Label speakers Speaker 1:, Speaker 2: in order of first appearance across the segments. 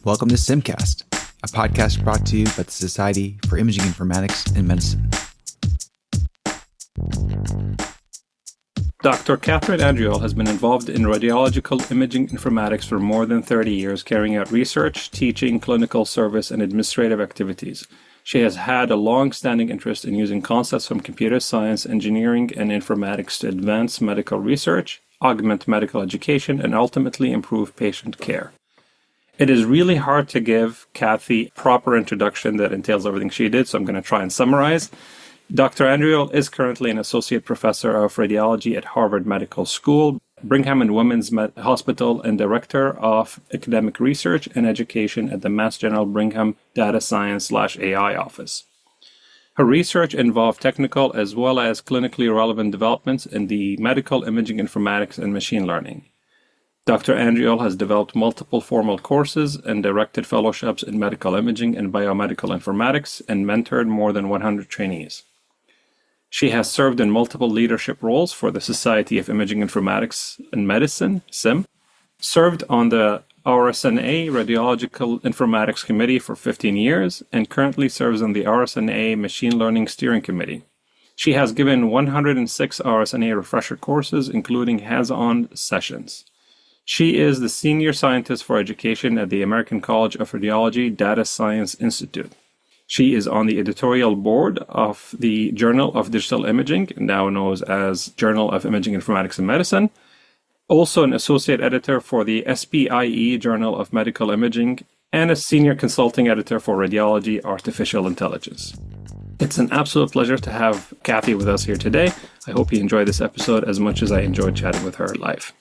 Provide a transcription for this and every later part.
Speaker 1: Welcome to SIIMCast, a podcast brought to you by the Society for Imaging Informatics and Medicine.
Speaker 2: Dr. Katherine Andriole has been involved in radiological imaging informatics for more than 30 years, carrying out research, teaching, clinical service, and administrative activities. She has had a long-standing interest in using concepts from computer science, engineering, and informatics to advance medical research, augment medical education, and ultimately improve patient care. It is really hard to give Kathy a proper introduction that entails everything she did, so I'm going to try and summarize. Dr. Andriole is currently an Associate Professor of Radiology at Harvard Medical School, Brigham and Women's Hospital, and Director of Academic Research and Education at the Mass General Brigham Data Science/AI Office. Her research involved technical as well as clinically relevant developments in the medical imaging informatics and machine learning. Dr. Andriole has developed multiple formal courses and directed fellowships in medical imaging and biomedical informatics and mentored more than 100 trainees. She has served in multiple leadership roles for the Society of Imaging Informatics and Medicine, SIIM, served on the RSNA Radiological Informatics Committee for 15 years, and currently serves on the RSNA Machine Learning Steering Committee. She has given 106 RSNA refresher courses, including hands-on sessions. She is the Senior Scientist for Education at the American College of Radiology Data Science Institute. She is on the editorial board of the Journal of Digital Imaging, now known as Journal of Imaging Informatics and Medicine, also an associate editor for the SPIE Journal of Medical Imaging, and a senior consulting editor for Radiology Artificial Intelligence. It's an absolute pleasure to have Kathy with us here today. I hope you enjoy this episode as much as I enjoyed chatting with her live.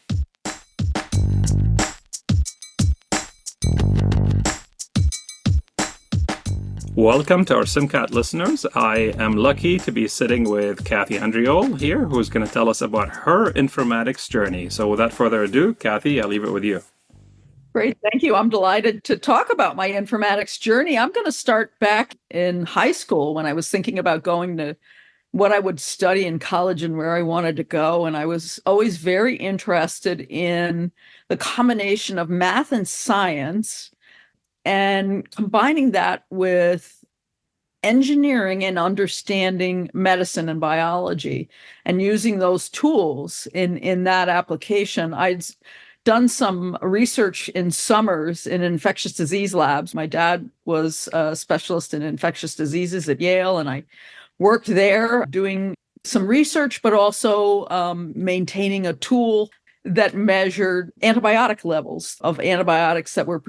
Speaker 2: Welcome to our SIIMCast listeners. I am lucky to be sitting with Kathy Andriole here, who's going to tell us about her informatics journey. So without further ado, Kathy, I'll leave it with you.
Speaker 3: Great. Thank you. I'm delighted to talk about my informatics journey. I'm going to start back in high school when I was thinking about going to what I would study in college and where I wanted to go. And I was always very interested in the combination of math and science and combining that with engineering and understanding medicine and biology and using those tools in that application. I'd done some research in summers in infectious disease labs. My dad was a specialist in infectious diseases at Yale, and I worked there doing some research, but also maintaining a tool that measured antibiotic levels of antibiotics that were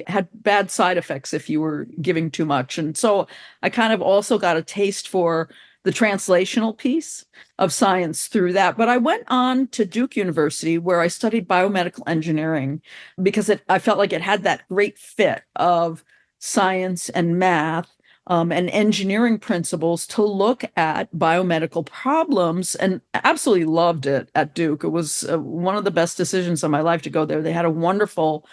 Speaker 3: had bad side effects if you were giving too much. And so I kind of also got a taste for the translational piece of science through that. But I went on to Duke University, where I studied biomedical engineering, because I felt like it had that great fit of science and math and engineering principles to look at biomedical problems, and absolutely loved it at Duke. It was one of the best decisions of my life to go there. They had a wonderful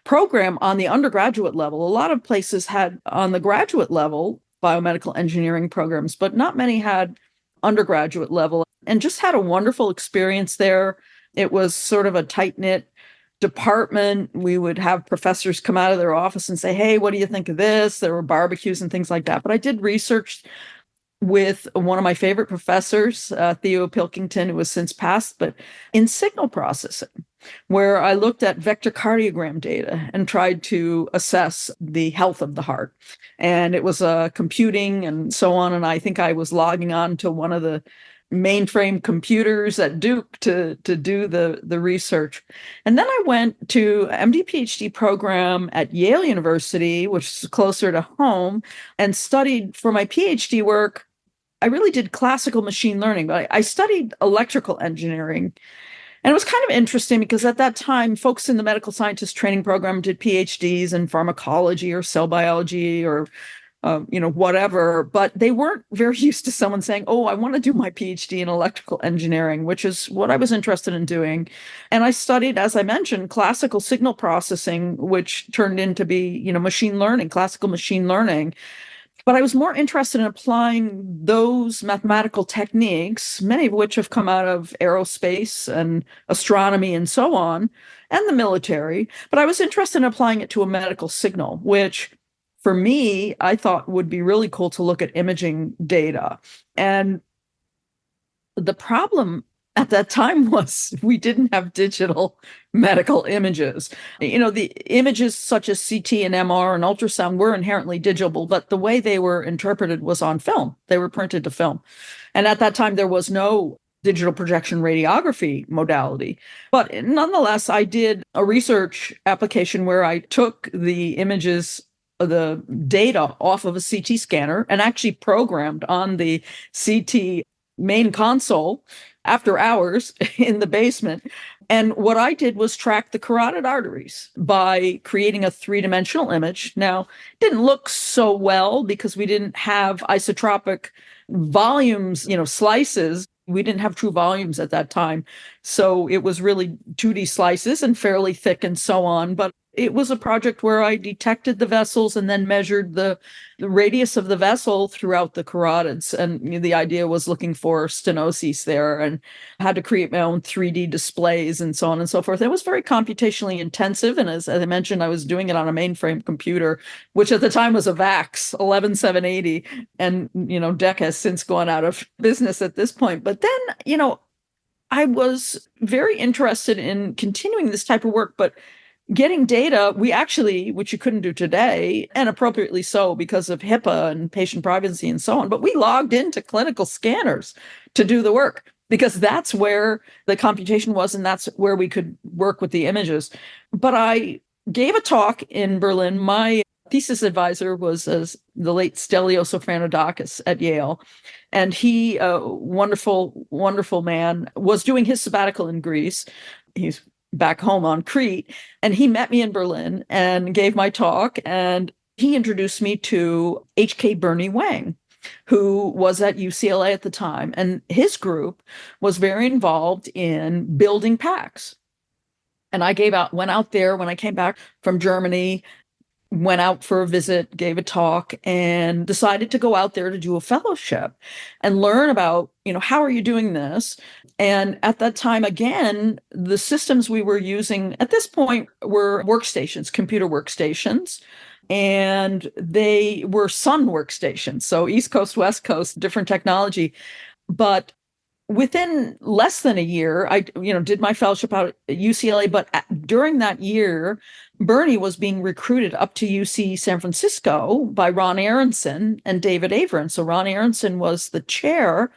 Speaker 3: program on the undergraduate level. A lot of places had on the graduate level biomedical engineering programs, but not many had undergraduate level, and just had a wonderful experience there. It was sort of a tight-knit department. We would have professors come out of their office and say, hey, what do you think of this? There were barbecues and things like that. But I did research with one of my favorite professors, Theo Pilkington, who has since passed, but in signal processing, where I looked at vector cardiogram data and tried to assess the health of the heart. And it was computing and so on. And I think I was logging on to one of the mainframe computers at Duke to do the research. And then I went to MD PhD program at Yale University, which is closer to home, and studied for my PhD work. I really did classical machine learning, but I studied electrical engineering. And it was kind of interesting because at that time, folks in the medical scientist training program did PhDs in pharmacology or cell biology or whatever, but they weren't very used to someone saying, oh, I want to do my PhD in electrical engineering, which is what I was interested in doing. And I studied, as I mentioned, classical signal processing, which turned into be, machine learning, classical machine learning. But I was more interested in applying those mathematical techniques, many of which have come out of aerospace and astronomy and so on, and the military. But I was interested in applying it to a medical signal, which for me, I thought would be really cool to look at imaging data. And the problem at that time was we didn't have digital medical images. The images such as CT and MR and ultrasound were inherently digital, but the way they were interpreted was on film. They were printed to film. And at that time, there was no digital projection radiography modality. But nonetheless, I did a research application where I took the images, the data off of a CT scanner and actually programmed on the CT main console after hours in the basement. And what I did was track the carotid arteries by creating a three-dimensional image. Now, it didn't look so well because we didn't have isotropic volumes, slices. We didn't have true volumes at that time. So it was really 2D slices and fairly thick and so on. But it was a project where I detected the vessels and then measured the radius of the vessel throughout the carotids. And the idea was looking for stenoses there, and had to create my own 3D displays and so on and so forth. It was very computationally intensive. And as I mentioned, I was doing it on a mainframe computer, which at the time was a VAX 11780. And, DEC has since gone out of business at this point. But then, I was very interested in continuing this type of work, but getting data, we actually, which you couldn't do today, and appropriately so because of HIPAA and patient privacy and so on, but we logged into clinical scanners to do the work because that's where the computation was and that's where we could work with the images. But I gave a talk in Berlin. My thesis advisor was the late Stelios Sofranodakis at Yale. And he, a wonderful, wonderful man, was doing his sabbatical in Greece. He's back home on Crete. And he met me in Berlin and gave my talk. And he introduced me to H.K. Bernie Wang, who was at UCLA at the time. And his group was very involved in building PACS. And I went out there when I came back from Germany, went out for a visit, gave a talk, and decided to go out there to do a fellowship and learn about, how are you doing this? And at that time, again, the systems we were using at this point were workstations, computer workstations, and they were Sun workstations. So East Coast, West Coast, different technology. But within less than a year, I did my fellowship out at UCLA, but during that year, Bernie was being recruited up to UC San Francisco by Ron Aronson and David Averin. So Ron Aronson was the chair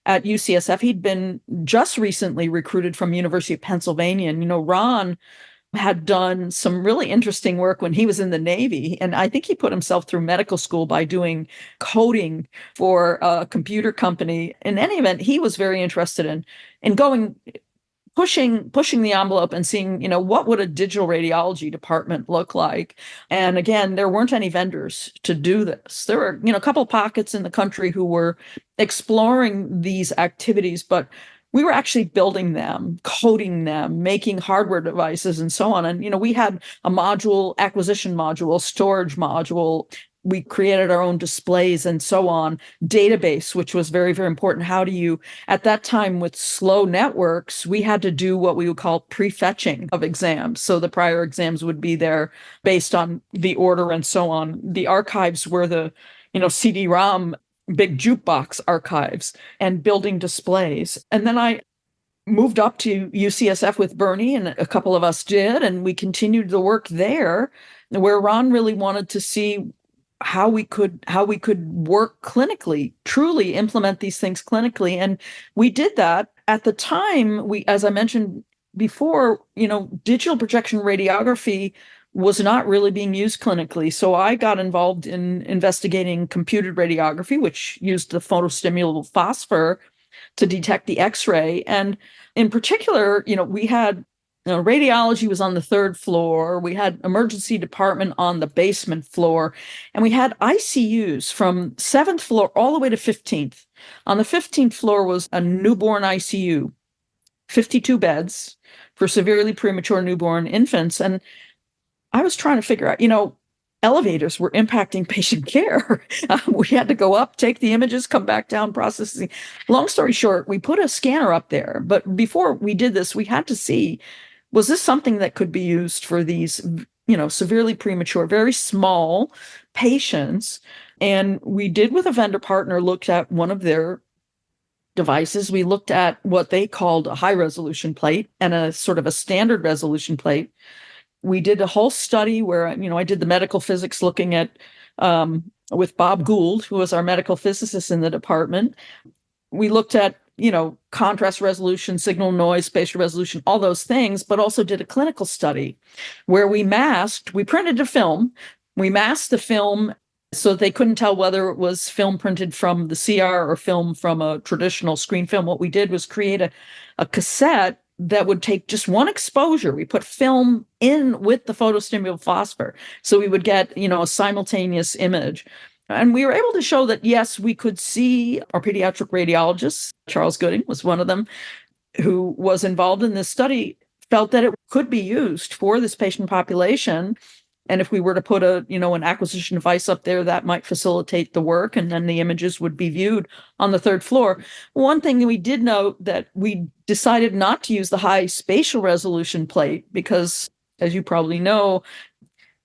Speaker 3: at UCSF. He'd been just recently recruited from University of Pennsylvania. And, Ron had done some really interesting work when he was in the Navy. And I think he put himself through medical school by doing coding for a computer company. In any event, he was very interested in going, pushing the envelope and seeing, what would a digital radiology department look like? And again, there weren't any vendors to do this. There were, a couple pockets in the country who were exploring these activities, but we were actually building them, coding them, making hardware devices and so on. And, we had a module, acquisition module, storage module. We created our own displays and so on, database, which was very, very important. How do you, at that time with slow networks, we had to do what we would call prefetching of exams. So the prior exams would be there based on the order and so on. The archives were the, CD-ROM big jukebox archives and building displays. And then I moved up to UCSF with Bernie, and a couple of us did, and we continued the work there, where Ron really wanted to see how we could work clinically, truly implement these things clinically. And we did that. At the time, as I mentioned before, digital projection radiography was not really being used clinically. So I got involved in investigating computed radiography, which used the photostimulable phosphor to detect the X-ray. And in particular, we had radiology was on the third floor. We had emergency department on the basement floor, and we had ICUs from 7th floor all the way to 15th. On the 15th floor was a newborn ICU, 52 beds for severely premature newborn infants. And I was trying to figure out, elevators were impacting patient care. We had to go up, take the images, come back down, processing. Long story short, we put a scanner up there. But before we did this, we had to see, was this something that could be used for these, severely premature, very small patients? And we did, with a vendor partner, looked at one of their devices. We looked at what they called a high resolution plate and a sort of a standard resolution plate. We did a whole study where, I did the medical physics looking at, with Bob Gould, who was our medical physicist in the department. We looked at, contrast resolution, signal noise, spatial resolution, all those things, but also did a clinical study where we printed a film, we masked the film so they couldn't tell whether it was film printed from the CR or film from a traditional screen film. What we did was create a cassette that would take just one exposure. We put film in with the photostimulated phosphor, so we would get, a simultaneous image. And we were able to show that, yes, we could see. Our pediatric radiologist, Charles Gooding, was one of them, who was involved in this study, felt that it could be used for this patient population. And if we were to put an acquisition device up there, that might facilitate the work, and then the images would be viewed on the third floor. One thing that we did note, that we decided not to use the high spatial resolution plate because, as you probably know,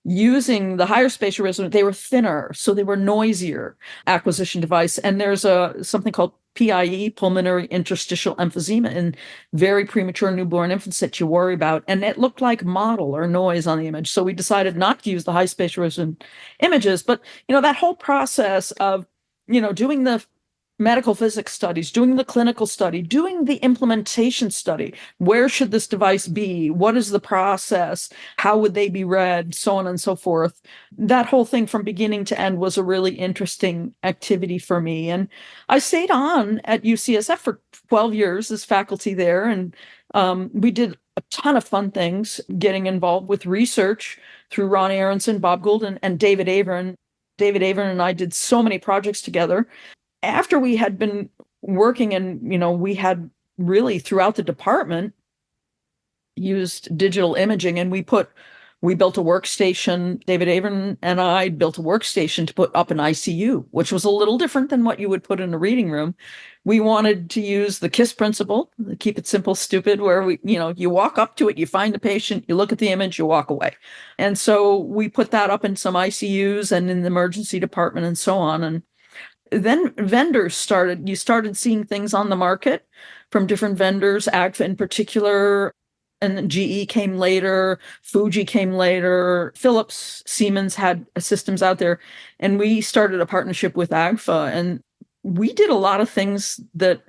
Speaker 3: using the higher spatial resolution, they were thinner, so they were noisier acquisition device. And there's something called PIE, pulmonary interstitial emphysema, in very premature newborn infants that you worry about. And it looked like mottle or noise on the image. So we decided not to use the high spatial resolution images. But, that whole process of, doing the medical physics studies, doing the clinical study, doing the implementation study. Where should this device be? What is the process? How would they be read? So on and so forth. That whole thing from beginning to end was a really interesting activity for me. And I stayed on at UCSF for 12 years as faculty there. And we did a ton of fun things, getting involved with research through Ron Aronson, Bob Gould, and David Avern. David Avern and I did so many projects together. After we had been working, and, we had really throughout the department used digital imaging, and we built a workstation. David Avern and I built a workstation to put up an ICU, which was a little different than what you would put in a reading room. We wanted to use the KISS principle, keep it simple, stupid, where you walk up to it, you find the patient, you look at the image, you walk away. And so we put that up in some ICUs and in the emergency department and so on. And then vendors you started seeing things on the market from different vendors, AGFA in particular, and GE came later, Fuji came later, Philips, Siemens had systems out there. And we started a partnership with AGFA, and we did a lot of things that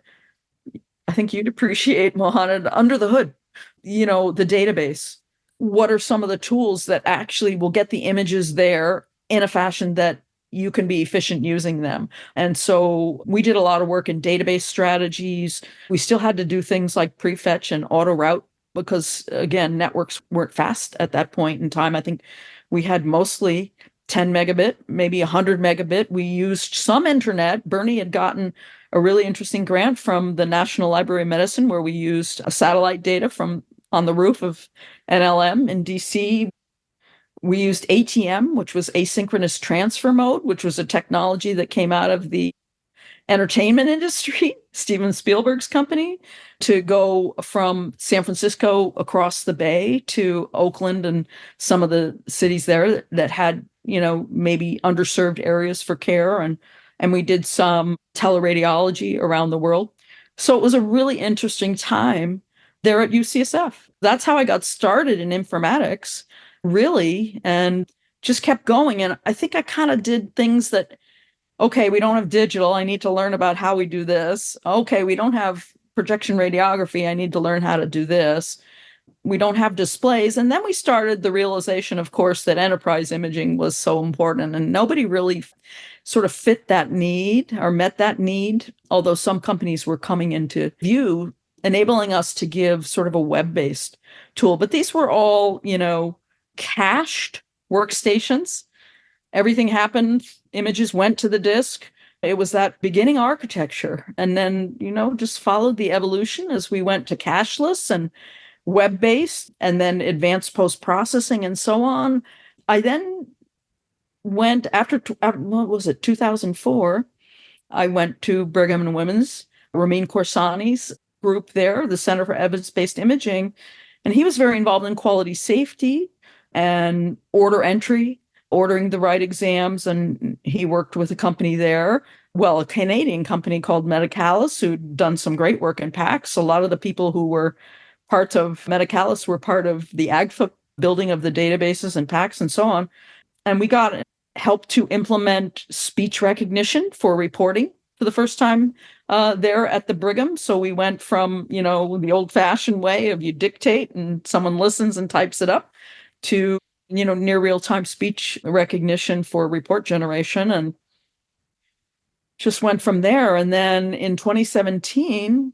Speaker 3: I think you'd appreciate, Mohanad, under the hood. The database. What are some of the tools that actually will get the images there in a fashion that you can be efficient using them? And so we did a lot of work in database strategies. We still had to do things like prefetch and auto route because, again, networks weren't fast at that point in time. I think we had mostly 10 megabit, maybe 100 megabit. We used some internet. Bernie had gotten a really interesting grant from the National Library of Medicine where we used a satellite data from on the roof of NLM in DC. We used ATM, which was asynchronous transfer mode, which was a technology that came out of the entertainment industry, Steven Spielberg's company, to go from San Francisco across the bay to Oakland and some of the cities there that had, maybe underserved areas for care. And we did some teleradiology around the world. So it was a really interesting time there at UCSF. That's how I got started in informatics, really, and just kept going. And I think I kind of did things that, okay, we don't have digital. I need to learn about how we do this. Okay, we don't have projection radiography. I need to learn how to do this. We don't have displays. And then we started the realization, of course, that enterprise imaging was so important. And nobody really sort of fit that need or met that need, although some companies were coming into view, enabling us to give sort of a web-based tool. But these were all, cached workstations. Everything happened. Images went to the disk. It was that beginning architecture. And then, just followed the evolution as we went to cashless and web-based and then advanced post-processing and so on. I then went what was it, 2004, I went to Brigham and Women's, Ramin Khorsani's group there, the Center for Evidence-Based Imaging, and he was very involved in quality safety and order entry, ordering the right exams, and he worked with a company there, well, a Canadian company called Medicalis, who'd done some great work in PACS. A lot of the people who were part of Medicalis were part of the AGFA building of the databases and PACS and so on. And we got help to implement speech recognition for reporting for the first time there at the Brigham. So we went from, the old-fashioned way of you dictate and someone listens and types it up to, near real-time speech recognition for report generation, and just went from there. And then in 2017,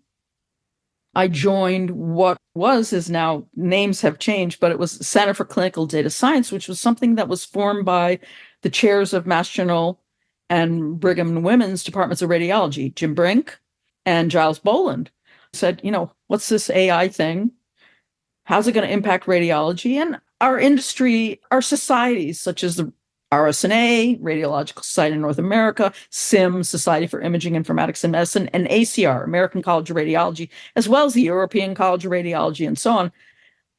Speaker 3: I joined what is now, names have changed, but it was Center for Clinical Data Science, which was something that was formed by the chairs of Mass General and Brigham and Women's Departments of Radiology, Jim Brink and Giles Boland. Said, what's this AI thing? How's it going to impact radiology? And our industry, our societies, such as the RSNA, Radiological Society in North America, SIIM, Society for Imaging, Informatics, and Medicine, and ACR, American College of Radiology, as well as the European College of Radiology, and so on,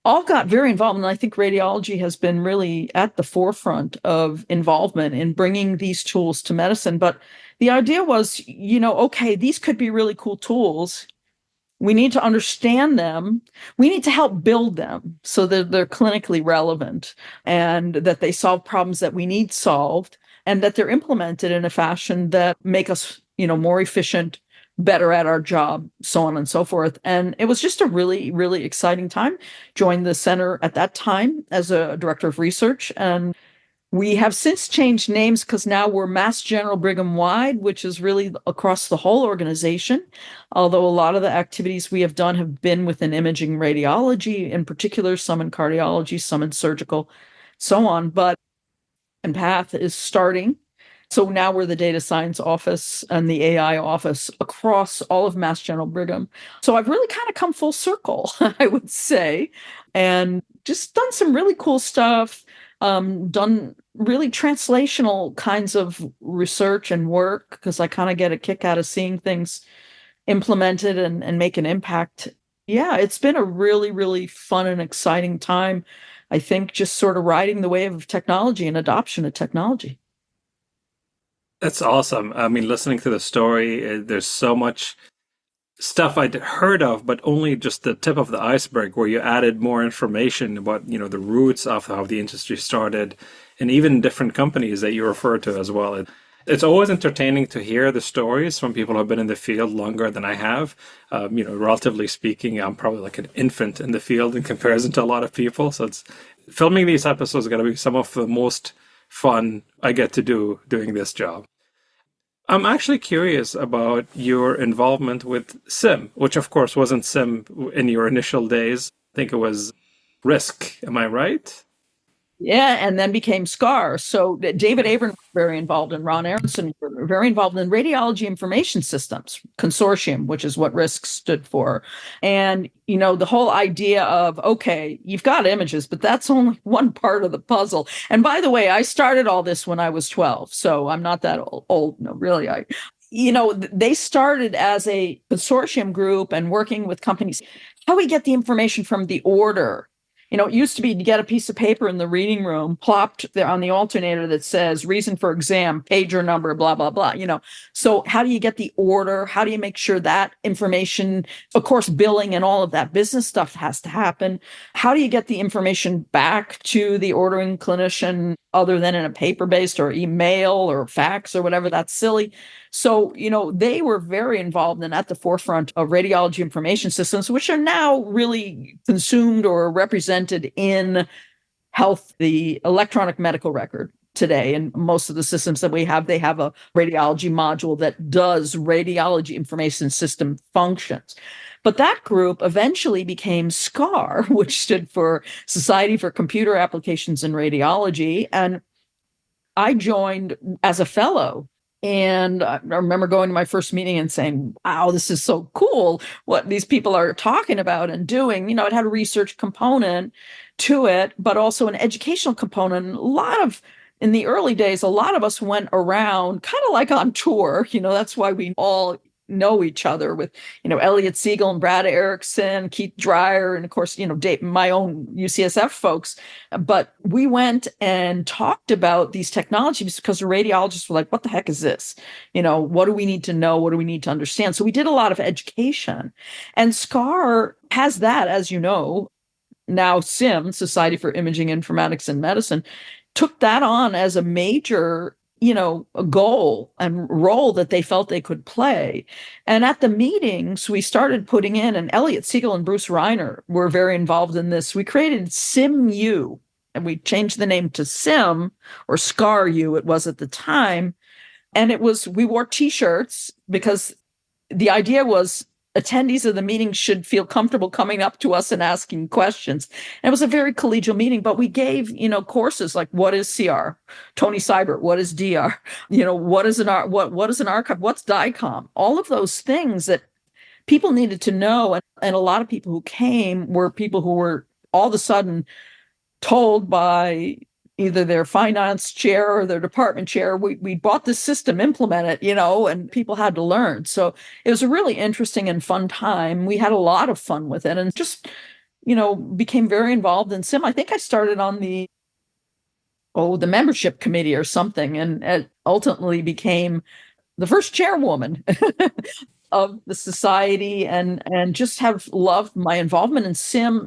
Speaker 3: all got very involved. And I think radiology has been really at the forefront of involvement in bringing these tools to medicine. But the idea was, okay, these could be really cool tools. We need to understand them. We need to help build them so that they're clinically relevant and that they solve problems that we need solved, and that they're implemented in a fashion that make us, more efficient, better at our job, so on and so forth. And it was just a really, really exciting time. Joined the center at that time as a director of research, and we have since changed names because now we're Mass General Brigham wide, which is really across the whole organization. Although a lot of the activities we have done have been within imaging radiology, in particular, some in cardiology, some in surgical, so on. And PATH is starting. So now we're the data science office and the AI office across all of Mass General Brigham. So I've really kind of come full circle, I would say, and just done some really cool stuff. Done really translational kinds of research and work because I kind of get a kick out of seeing things implemented and make an impact. Yeah, it's been a really, really fun and exciting time. I think just sort of riding the wave of technology and adoption of technology.
Speaker 2: That's awesome. I mean, listening to the story, there's so much stuff I'd heard of, but only just the tip of the iceberg, where you added more information about, the roots of how the industry started, and even different companies that you refer to as well. It's always entertaining to hear the stories from people who have been in the field longer than I have. Relatively speaking, I'm probably like an infant in the field in comparison to a lot of people. So filming these episodes is going to be some of the most fun I get to do doing this job. I'm actually curious about your involvement with SIIM, which of course wasn't SIIM in your initial days. I think it was RISC. Am I right?
Speaker 3: Yeah, and then became SCAR. So David Abram was very involved, and Ron Aronson were very involved in Radiology Information Systems Consortium, which is what RISC stood for. And, the whole idea of, okay, you've got images, but that's only one part of the puzzle. And by the way, I started all this when I was 12, so I'm not that old. No, really, they started as a consortium group and working with companies. How do we get the information from the order? It used to be to get a piece of paper in the reading room, plopped there on the alternator that says reason for exam, pager number, blah, blah, blah. So how do you get the order? How do you make sure that information, of course, billing and all of that business stuff has to happen. How do you get the information back to the ordering clinician other than in a paper-based or email or fax or whatever? That's silly. So, they were very involved and at the forefront of radiology information systems, which are now really consumed or represented in health, the electronic medical record today. And most of the systems that we have, they have a radiology module that does radiology information system functions. But that group eventually became SCAR, which stood for Society for Computer Applications in Radiology. And I joined as a fellow. And I remember going to my first meeting and saying, wow, this is so cool what these people are talking about and doing. It had a research component to it, but also an educational component. A lot of in the early days, a lot of us went around kind of like on tour. That's why we all know each other with, Elliot Siegel and Brad Erickson, Keith Dreyer, and of course, Dave, my own UCSF folks. But we went and talked about these technologies because the radiologists were like, what the heck is this? What do we need to know? What do we need to understand? So we did a lot of education. And SCAR has that, as you know, now SIIM, Society for Imaging Informatics and Medicine, took that on as a major a goal and role that they felt they could play. And at the meetings, we started putting in, and Elliot Siegel and Bruce Reiner were very involved in this. We created SIIMU, and we changed the name to SIIM, or SCAR-U it was at the time. And we wore T-shirts because the idea was attendees of the meeting should feel comfortable coming up to us and asking questions. And it was a very collegial meeting, but we gave, courses like what is CR, Tony Seibert, what is DR, what is an archive, what's DICOM, all of those things that people needed to know. And a lot of people who came were people who were all of a sudden told by either their finance chair or their department chair, we bought this system, implement it, and people had to learn. So it was a really interesting and fun time. We had a lot of fun with it and just, became very involved in SIIM. I think I started on the membership committee or something, and ultimately became the first chairwoman of the society and just have loved my involvement in SIIM.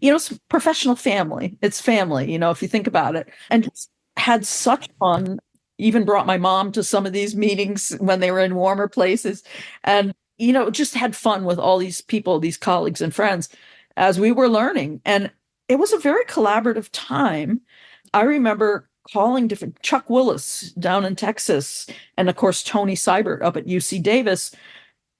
Speaker 3: It's professional family. It's family, if you think about it. And just had such fun. Even brought my mom to some of these meetings when they were in warmer places. And, just had fun with all these people, these colleagues and friends as we were learning. And it was a very collaborative time. I remember calling different Chuck Willis down in Texas, and of course, Tony Seibert up at UC Davis,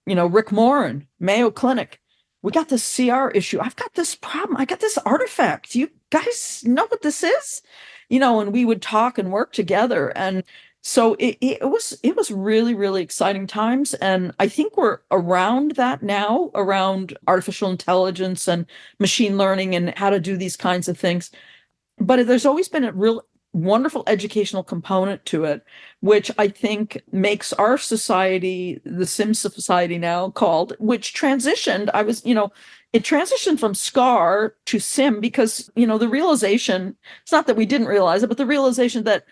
Speaker 3: Rick Morin, Mayo Clinic. We got this CR issue. I've got this problem. I got this artifact. You guys know what this is? And we would talk and work together. And so it was really, really exciting times. And I think we're around that now, around artificial intelligence and machine learning and how to do these kinds of things. But there's always been a real wonderful educational component to it, which I think makes our society, the SIIM Society now called, which transitioned. It transitioned from SCAR to SIIM because, the realization, it's not that we didn't realize it, but the realization that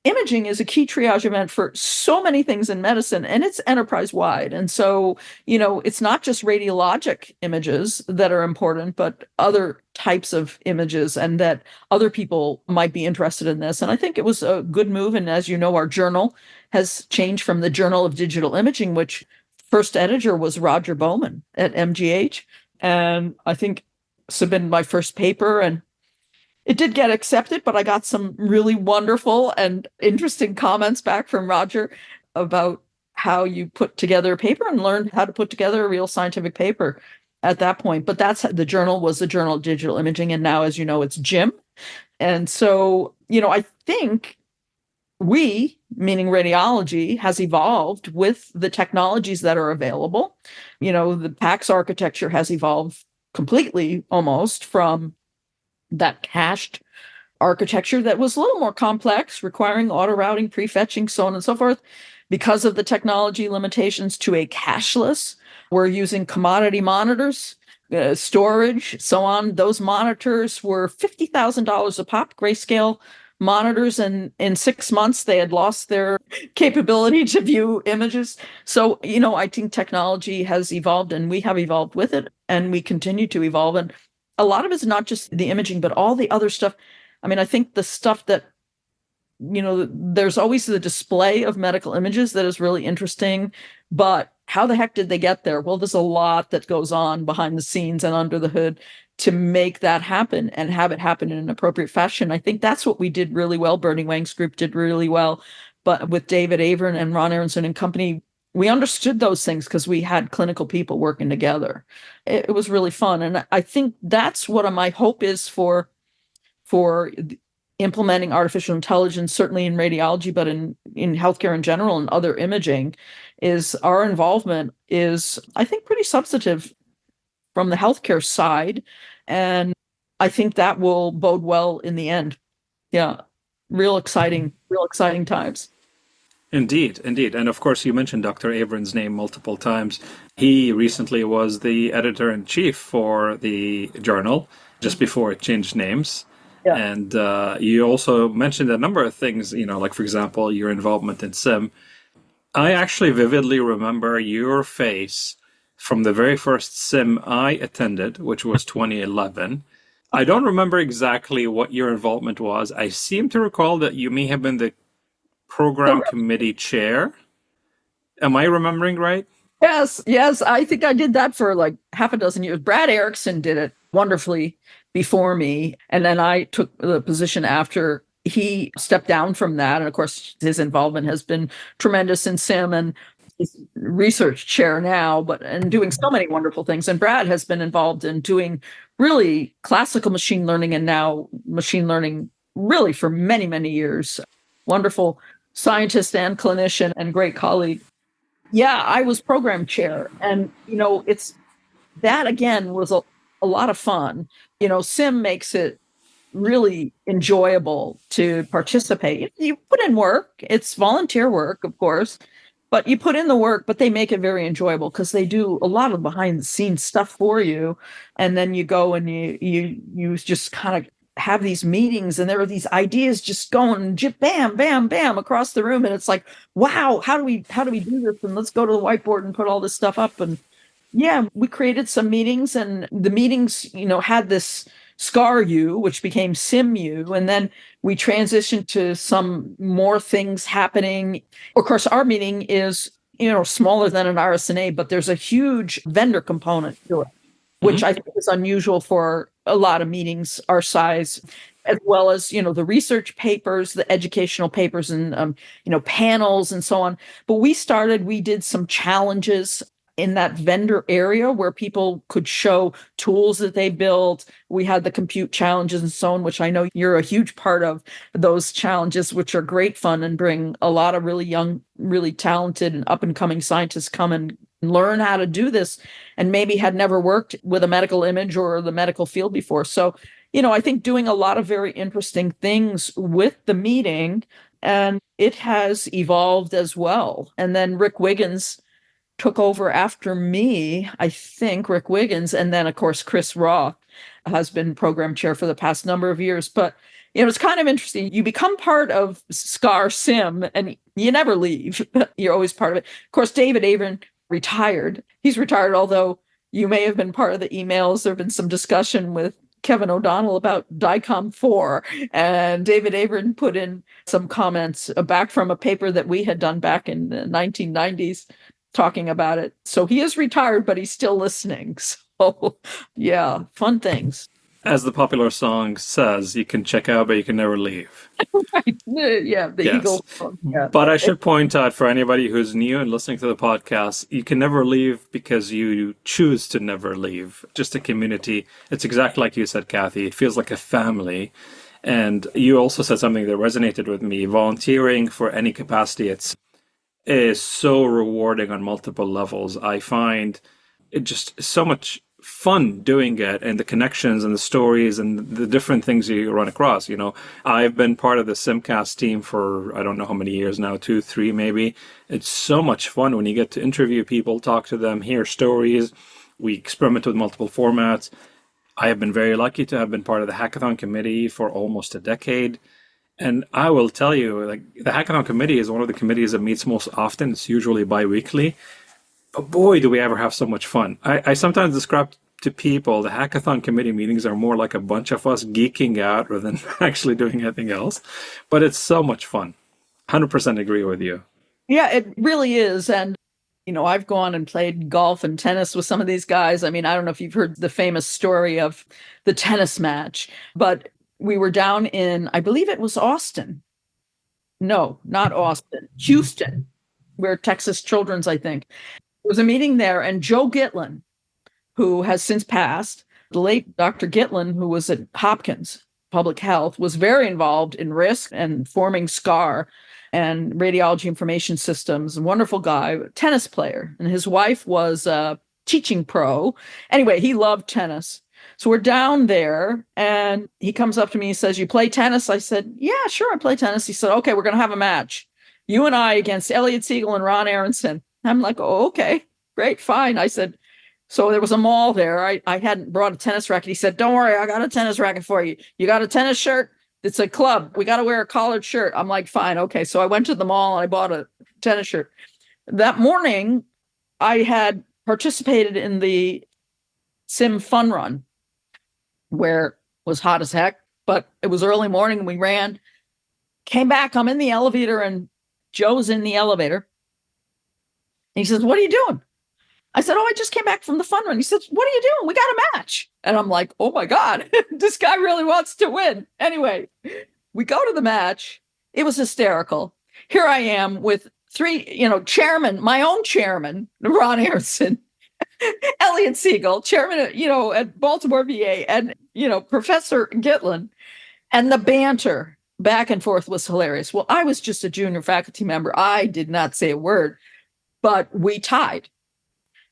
Speaker 3: imaging is a key triage event for so many things in medicine, and it's enterprise-wide. And so, it's not just radiologic images that are important, but other types of images, and that other people might be interested in this. And I think it was a good move. And as you know, our journal has changed from the Journal of Digital Imaging, which first editor was Roger Bowman at MGH. And I think submitted my first paper, and it did get accepted, but I got some really wonderful and interesting comments back from Roger about how you put together a paper, and learned how to put together a real scientific paper at that point. But the journal was the Journal of Digital Imaging. And now, as you know, it's JIM. And so, I think we, meaning radiology, has evolved with the technologies that are available. The PACS architecture has evolved completely almost from that cached architecture that was a little more complex, requiring auto routing, prefetching, so on and so forth, because of the technology limitations, to a cashless. We're using commodity monitors, storage, so on. Those monitors were $50,000 a pop, grayscale monitors, and in 6 months they had lost their capability to view images. So, I think technology has evolved, and we have evolved with it, and we continue to evolve. And a lot of it's not just the imaging, but all the other stuff. I think the stuff that, there's always the display of medical images that is really interesting, but how the heck did they get there? Well, there's a lot that goes on behind the scenes and under the hood to make that happen and have it happen in an appropriate fashion. I think that's what we did really well. Bernie Wang's group did really well, but with David Avern and Ron Aronson and company, we understood those things because we had clinical people working together. It was really fun. And I think that's what my hope is for implementing artificial intelligence, certainly in radiology, but in healthcare in general and other imaging, is our involvement is, I think, pretty substantive from the healthcare side. And I think that will bode well in the end. Yeah. real exciting times.
Speaker 2: Indeed, indeed. And of course, you mentioned Dr. Averin's name multiple times. He recently was the editor-in-chief for the journal just before it changed names.
Speaker 3: Yeah.
Speaker 2: And you also mentioned a number of things, like, for example, your involvement in SIM. I actually vividly remember your face from the very first SIM I attended, which was 2011. I don't remember exactly what your involvement was. I seem to recall that you may have been the program committee chair. Am I remembering right?
Speaker 3: Yes. I think I did that for like half a dozen years. Brad Erickson did it wonderfully before me. And then I took the position after he stepped down from that. And of course, his involvement has been tremendous in SIM, and he's research chair now, and doing so many wonderful things. And Brad has been involved in doing really classical machine learning and now machine learning really for many, many years. Wonderful scientist and clinician and great colleague. Yeah, I was program chair. And, it's that again was a lot of fun. SIM makes it really enjoyable to participate. You put in work, it's volunteer work, of course, but you put in the work, but they make it very enjoyable because they do a lot of behind the scenes stuff for you. And then you go and you just kind of have these meetings, and there are these ideas just going bam, bam, bam across the room. And it's like, wow, how do we do this? And let's go to the whiteboard and put all this stuff up. And yeah, we created some meetings, and the meetings, had this SCAR-U, which became SIM-U. And then we transitioned to some more things happening. Of course, our meeting is, smaller than an RSNA, but there's a huge vendor component to it, which I think is unusual for a lot of meetings our size, as well as, the research papers, the educational papers, and, panels and so on. But we did some challenges in that vendor area where people could show tools that they built. We had the compute challenges and so on, which I know you're a huge part of those challenges, which are great fun and bring a lot of really young, really talented and up and coming scientists come and learn how to do this and maybe had never worked with a medical image or the medical field before. So, I think doing a lot of very interesting things with the meeting, and it has evolved as well. And then Rick Wiggins took over after me, I think, Rick Wiggins. And then, of course, Chris Roth has been program chair for the past number of years. But, it's kind of interesting. You become part of SCAR SIM and you never leave. You're always part of it. Of course, David Averin retired. He's retired, although you may have been part of the emails. There have been some discussion with Kevin O'Donnell about DICOM 4. And David Averin put in some comments back from a paper that we had done back in the 1990s. Talking about it. So he is retired, but he's still listening. So yeah, fun things.
Speaker 2: As the popular song says, you can check out, but you can never leave.
Speaker 3: Right. Yeah, the
Speaker 2: Yes.
Speaker 3: Eagle song. Yeah.
Speaker 2: But I should point out for anybody who's new and listening to the podcast, you can never leave because you choose to never leave. Just a community. It's exactly like you said, Kathy. It feels like a family. And you also said something that resonated with me. Volunteering for any capacity, is so rewarding on multiple levels. I find it just so much fun doing it, and the connections and the stories and the different things you run across. I've been part of the SIIMCast team for I don't know how many years now, 2, 3 maybe. It's so much fun when you get to interview people, talk to them, hear stories. We experiment with multiple formats. I have been very lucky to have been part of the hackathon committee for almost a decade. And I will tell you, the Hackathon Committee is one of the committees that meets most often. It's usually bi-weekly. But boy, do we ever have so much fun. I sometimes describe to people the Hackathon Committee meetings are more like a bunch of us geeking out rather than actually doing anything else. But it's so much fun. 100% agree with you.
Speaker 3: Yeah, it really is. And, I've gone and played golf and tennis with some of these guys. I mean, I don't know if you've heard the famous story of the tennis match, but we were down in, I believe it was Austin. No, not Austin. Houston, where Texas Children's, I think. There was a meeting there, and Joe Gitlin, who has since passed, the late Dr. Gitlin, who was at Hopkins Public Health, was very involved in risk and forming SCAR and radiology information systems. A wonderful guy, tennis player. And his wife was a teaching pro. Anyway, he loved tennis. So we're down there and he comes up to me and says, "You play tennis?" I said, "Yeah, sure, I play tennis." He said, "Okay, we're going to have a match. You and I against Elliot Siegel and Ron Aronson." I'm like, "Oh, okay, great, fine." I said, so there was a mall there. I hadn't brought a tennis racket. He said, "Don't worry, I got a tennis racket for you. You got a tennis shirt? It's a club. We got to wear a collared shirt." I'm like, "Fine, okay." So I went to the mall and I bought a tennis shirt. That morning, I had participated in the sim fun run where it was hot as heck, but it was early morning and we ran. Came back, I'm in the elevator and Joe's in the elevator. And he says, "What are you doing?" I said, "Oh, I just came back from the fun run." He says, "What are you doing? We got a match." And I'm like, "Oh my God, this guy really wants to win." Anyway, we go to the match. It was hysterical. Here I am with three, chairman, my own chairman, Ron Aronson, Elliot Siegel, chairman, at Baltimore VA, and, Professor Gitlin. And the banter back and forth was hilarious. Well, I was just a junior faculty member. I did not say a word, but we tied.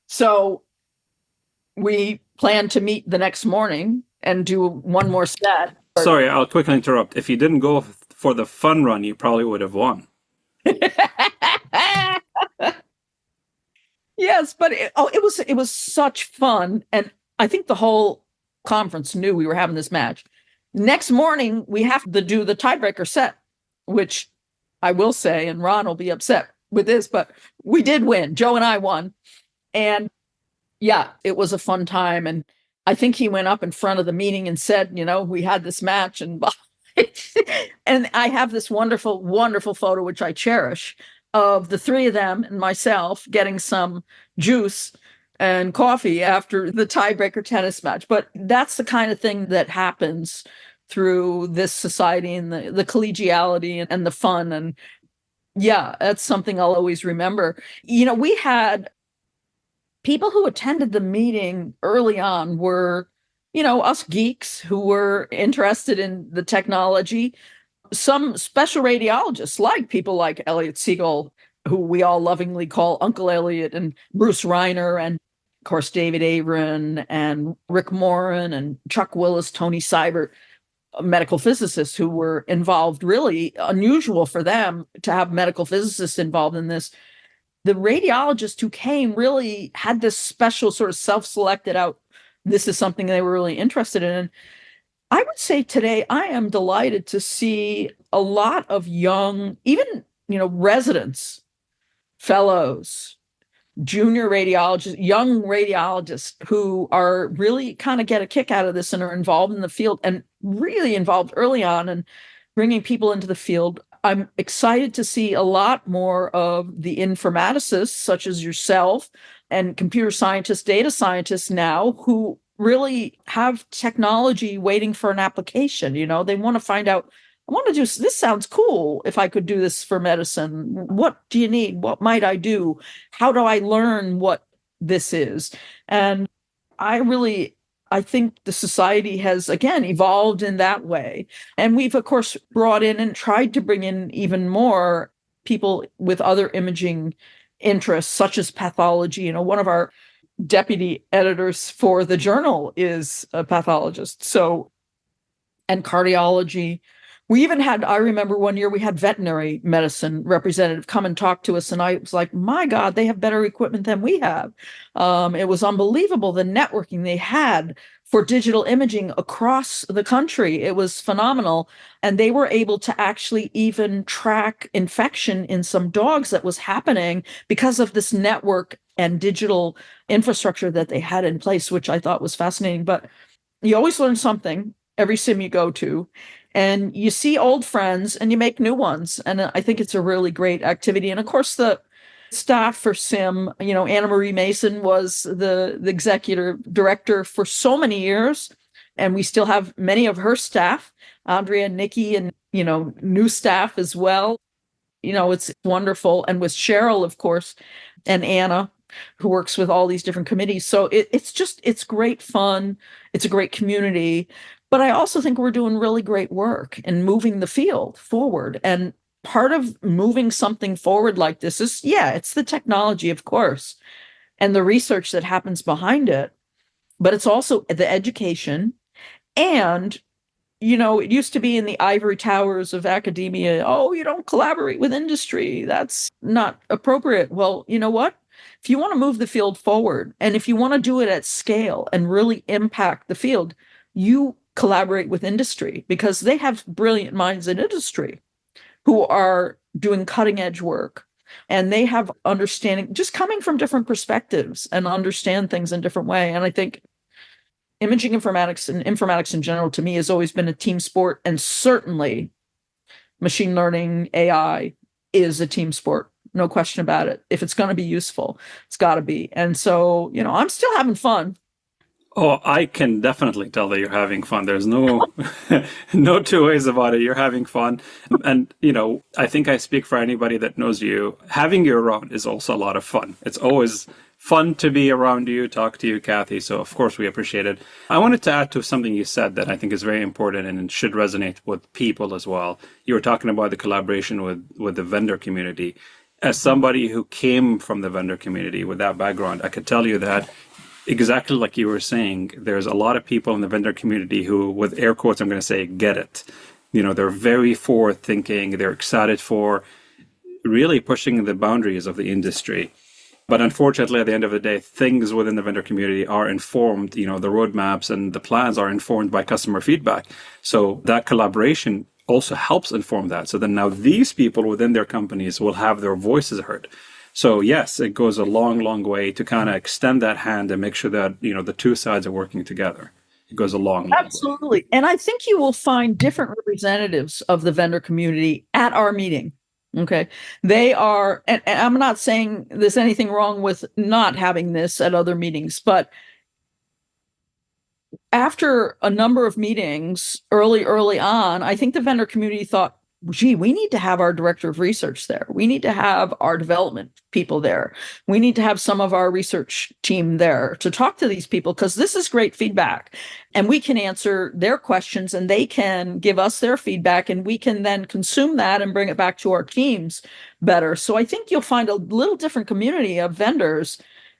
Speaker 3: So we planned to meet the next morning and do one more set.
Speaker 2: Sorry, I'll quickly interrupt. If you didn't go for the fun run, you probably would have won.
Speaker 3: Yes, but it was such fun. And I think the whole conference knew we were having this match. Next morning, we have to do the tiebreaker set, which I will say, and Ron will be upset with this, but we did win. Joe and I won. And yeah, it was a fun time. And I think he went up in front of the meeting and said, we had this match. And and I have this wonderful, wonderful photo, which I cherish, of the three of them and myself getting some juice and coffee after the tiebreaker tennis match. But that's the kind of thing that happens through this society and the collegiality and the fun. And yeah, that's something I'll always remember. We had people who attended the meeting early on were, us geeks who were interested in the technology. Some special radiologists, like people like Elliot Siegel, who we all lovingly call Uncle Elliot, and Bruce Reiner, and of course David Averin and Rick Moran and Chuck Willis, Tony Seibert, medical physicists who were involved. Really unusual for them to have medical physicists involved in this. The radiologists who came really had this special sort of self-selected out. This is something they were really interested in. And I would say today, I am delighted to see a lot of young, even, residents, fellows, junior radiologists, young radiologists who are really kind of get a kick out of this and are involved in the field and really involved early on and bringing people into the field. I'm excited to see a lot more of the informaticists, such as yourself, and computer scientists, data scientists now, who really have technology waiting for an application. They want to find out, I want to do this. Sounds cool. If I could do this for medicine, what do you need? What might I do? How do I learn what this is? And I think the society has, again, evolved in that way. And we've, of course, brought in and tried to bring in even more people with other imaging interests, such as pathology. One of our deputy editors for the journal is a pathologist. So, and cardiology. We even had, I remember one year we had veterinary medicine representative come and talk to us. And I was like, my God, they have better equipment than we have. It was unbelievable, the networking they had for digital imaging across the country. It was phenomenal. And they were able to actually even track infection in some dogs that was happening because of this network and digital infrastructure that they had in place, which I thought was fascinating. But you always learn something every sim you go to. And you see old friends and you make new ones. And I think it's a really great activity. And of course, the staff for SIM, Anna Marie Mason was the executive director for so many years. And we still have many of her staff, Andrea, Nikki, and, new staff as well. It's wonderful. And with Cheryl, of course, and Anna, who works with all these different committees. So it's great fun. It's a great community. But I also think we're doing really great work in moving the field forward. And part of moving something forward like this is, it's the technology, of course, and the research that happens behind it. but it's also the education. And, it used to be in the ivory towers of academia, oh, you don't collaborate with industry. That's not appropriate. Well, you know what? If you want to move the field forward, and if you want to do it at scale and really impact the field, you collaborate with industry, because they have brilliant minds in industry who are doing cutting edge work. And they have understanding, just coming from different perspectives, and understand things in a different way. And I think imaging informatics and informatics in general, to me, has always been a team sport. And certainly machine learning, AI is a team sport. No question about it. If it's going to be useful, it's got to be. And so, I'm still having fun.
Speaker 2: Oh, I can definitely tell that you're having fun. There's no no two ways about it. You're having fun. And, I think I speak for anybody that knows you. Having you around is also a lot of fun. It's always fun to be around you, talk to you, Kathy. So, of course, we appreciate it. I wanted to add to something you said that I think is very important and should resonate with people as well. You were talking about the collaboration with the vendor community. As somebody who came from the vendor community with that background, I could tell you that exactly like you were saying, there's a lot of people in the vendor community who, with air quotes, I'm going to say, get it. They're very forward thinking. They're excited for really pushing the boundaries of the industry. But unfortunately, at the end of the day, things within the vendor community are informed, the roadmaps and the plans are informed by customer feedback. So that collaboration also helps inform that. So then now these people within their companies will have their voices heard. So yes, it goes a long, long way to kind of extend that hand and make sure that, the two sides are working together. It goes a long, long way.
Speaker 3: Absolutely. And I think you will find different representatives of the vendor community at our meeting. Okay. They are, and I'm not saying there's anything wrong with not having this at other meetings, but after a number of meetings early on, I think the vendor community thought, gee, we need to have our director of research there. We need to have our development people there. We need to have some of our research team there to talk to these people, because this is great feedback. And we can answer their questions, and they can give us their feedback, and we can then consume that and bring it back to our teams better. So I think you'll find a little different community of vendors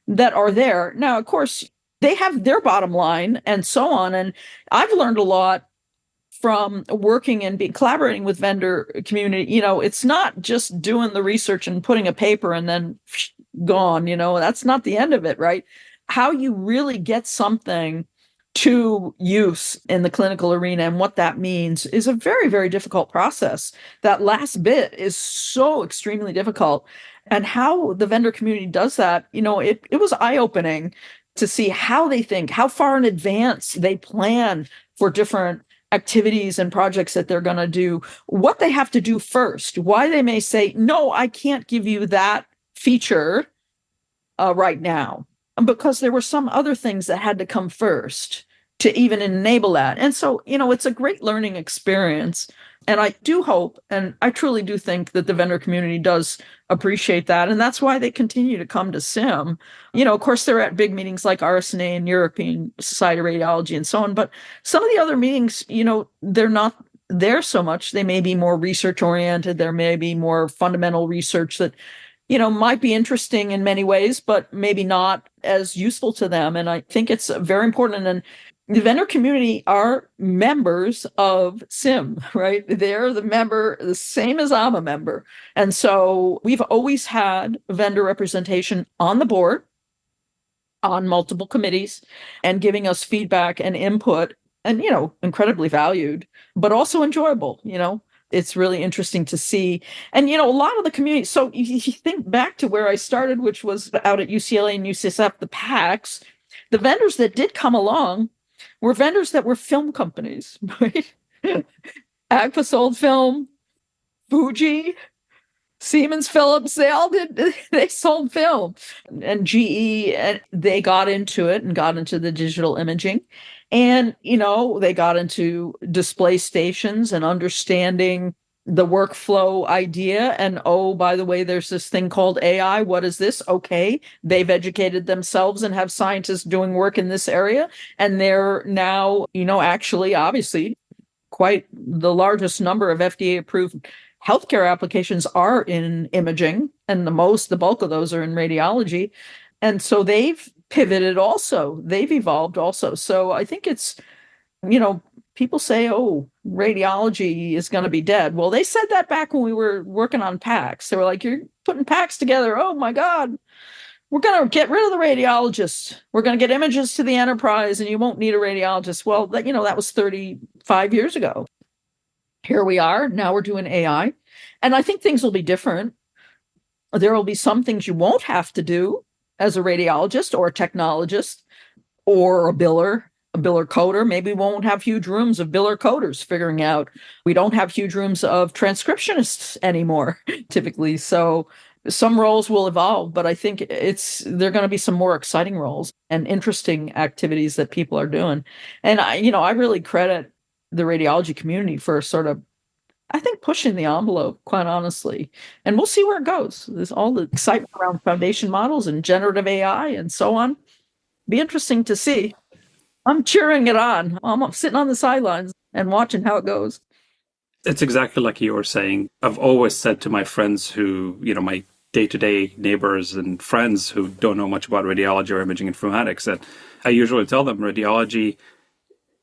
Speaker 3: that are there. Now, of course, they have their bottom line and so on. And I've learned a lot from working and collaborating with vendor community. It's not just doing the research and putting a paper and then gone, that's not the end of it, right? How you really get something to use in the clinical arena and what that means is a very, very difficult process. That last bit is so extremely difficult. And how the vendor community does that, it was eye-opening to see how they think, how far in advance they plan for different activities and projects that they're going to do, what they have to do first, why they may say, no, I can't give you that feature right now, because there were some other things that had to come first to even enable that. And so, it's a great learning experience. And I do hope, and I truly do think that the vendor community does appreciate that. And that's why they continue to come to SIIM. Of course, they're at big meetings like RSNA and European Society of Radiology and so on. But some of the other meetings, they're not there so much. They may be more research oriented. There may be more fundamental research that, might be interesting in many ways, but maybe not as useful to them. And I think it's very important. And the vendor community are members of SIIM, right? They're the same as I'm a member. And so we've always had vendor representation on the board, on multiple committees, and giving us feedback and input, and, incredibly valued, but also enjoyable. It's really interesting to see. And, a lot of the community, so you think back to where I started, which was out at UCLA and UCSF, the PACs, the vendors that did come along were vendors that were film companies, right? Agfa sold film, Fuji, Siemens, Philips, they sold film. And GE, and they got into it and got into the digital imaging. And, they got into display stations and understanding the workflow idea. And, oh, by the way, there's this thing called AI. What is this? Okay. They've educated themselves and have scientists doing work in this area. And they're now, actually, obviously, quite the largest number of FDA approved healthcare applications are in imaging, and the bulk of those are in radiology. And so they've pivoted also. They've evolved also. So I think it's, people say, oh, radiology is going to be dead. Well, they said that back when we were working on PACS. They were like, you're putting PACS together. Oh my God, we're going to get rid of the radiologist. We're going to get images to the enterprise and you won't need a radiologist. Well, that was 35 years ago. Here we are. Now we're doing AI. And I think things will be different. There will be some things you won't have to do as a radiologist or a technologist or a biller coder. Maybe we won't have huge rooms of biller coders figuring out. We don't have huge rooms of transcriptionists anymore, typically. So some roles will evolve, but I think there are going to be some more exciting roles and interesting activities that people are doing. And I really credit the radiology community for sort of, I think, pushing the envelope, quite honestly. And we'll see where it goes. There's all the excitement around foundation models and generative AI and so on. Be interesting to see. I'm cheering it on. I'm sitting on the sidelines and watching how it goes.
Speaker 2: It's exactly like you were saying. I've always said to my friends who, my day-to-day neighbors and friends who don't know much about radiology or imaging informatics, that I usually tell them radiology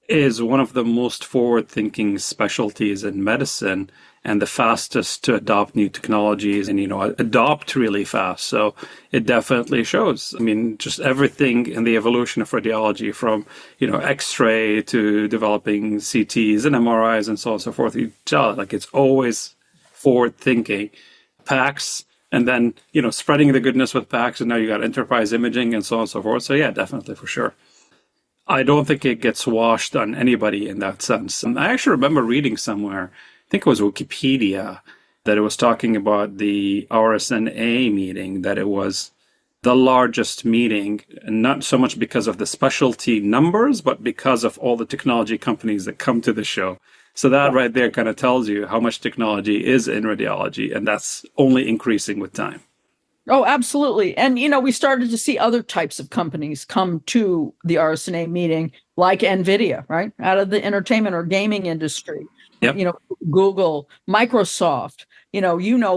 Speaker 2: is one of the most forward-thinking specialties in medicine and the fastest to adopt new technologies and, adopt really fast. So it definitely shows. I mean, just everything in the evolution of radiology from, X-ray to developing CTs and MRIs and so on and so forth. You tell it, like, it's always forward-thinking. PACS, and then, spreading the goodness with PACS, and now you got enterprise imaging and so on and so forth. So yeah, definitely, for sure. I don't think it gets washed on anybody in that sense. And I actually remember reading somewhere, I think it was Wikipedia, that it was talking about the RSNA meeting, that it was the largest meeting, and not so much because of the specialty numbers, but because of all the technology companies that come to the show. So that right there kind of tells you how much technology is in radiology, and that's only increasing with time.
Speaker 3: Oh, absolutely. And, we started to see other types of companies come to the RSNA meeting, like NVIDIA, right? Out of the entertainment or gaming industry.
Speaker 2: Yep.
Speaker 3: Google, Microsoft,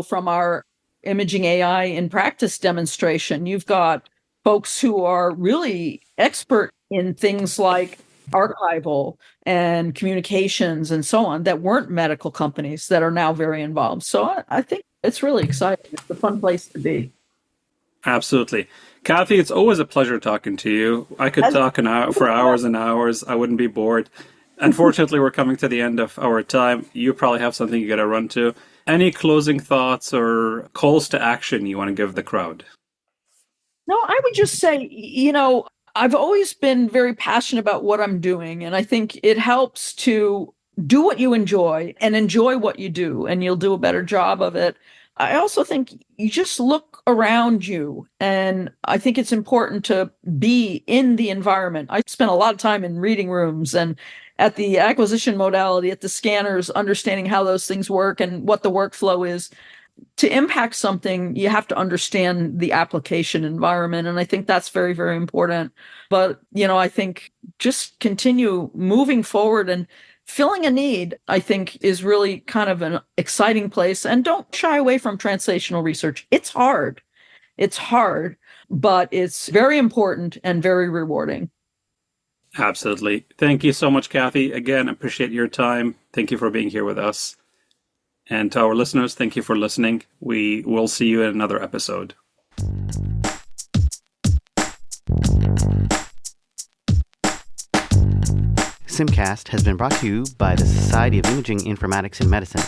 Speaker 3: from our imaging AI in practice demonstration, you've got folks who are really expert in things like archival and communications and so on that weren't medical companies that are now very involved. So I think it's really exciting. It's a fun place to be.
Speaker 2: Absolutely. Kathy, it's always a pleasure talking to you. I could talk for hours and hours. I wouldn't be bored. Unfortunately, we're coming to the end of our time. You probably have something you got to run to. Any closing thoughts or calls to action you want to give the crowd?
Speaker 3: No, I would just say, I've always been very passionate about what I'm doing. And I think it helps to do what you enjoy and enjoy what you do, and you'll do a better job of it. I also think you just look around you, and I think it's important to be in the environment. I spent a lot of time in reading rooms and at the acquisition modality, at the scanners, understanding how those things work and what the workflow is. To impact something, you have to understand the application environment. And I think that's very, very important. But, I think just continue moving forward and filling a need, I think, is really kind of an exciting place. And don't shy away from translational research. It's hard, but it's very important and very rewarding.
Speaker 2: Absolutely. Thank you so much, Kathy. Again, appreciate your time. Thank you for being here with us. And to our listeners, thank you for listening. We will see you in another episode.
Speaker 4: SIIMCast has been brought to you by the Society of Imaging Informatics in Medicine.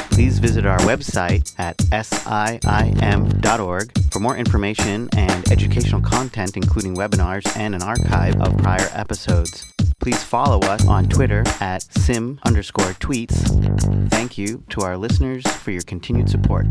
Speaker 4: Please visit our website at SIIM.org for more information and educational content, including webinars and an archive of prior episodes. Please follow us on Twitter at @SIM_tweets. Thank you to our listeners for your continued support.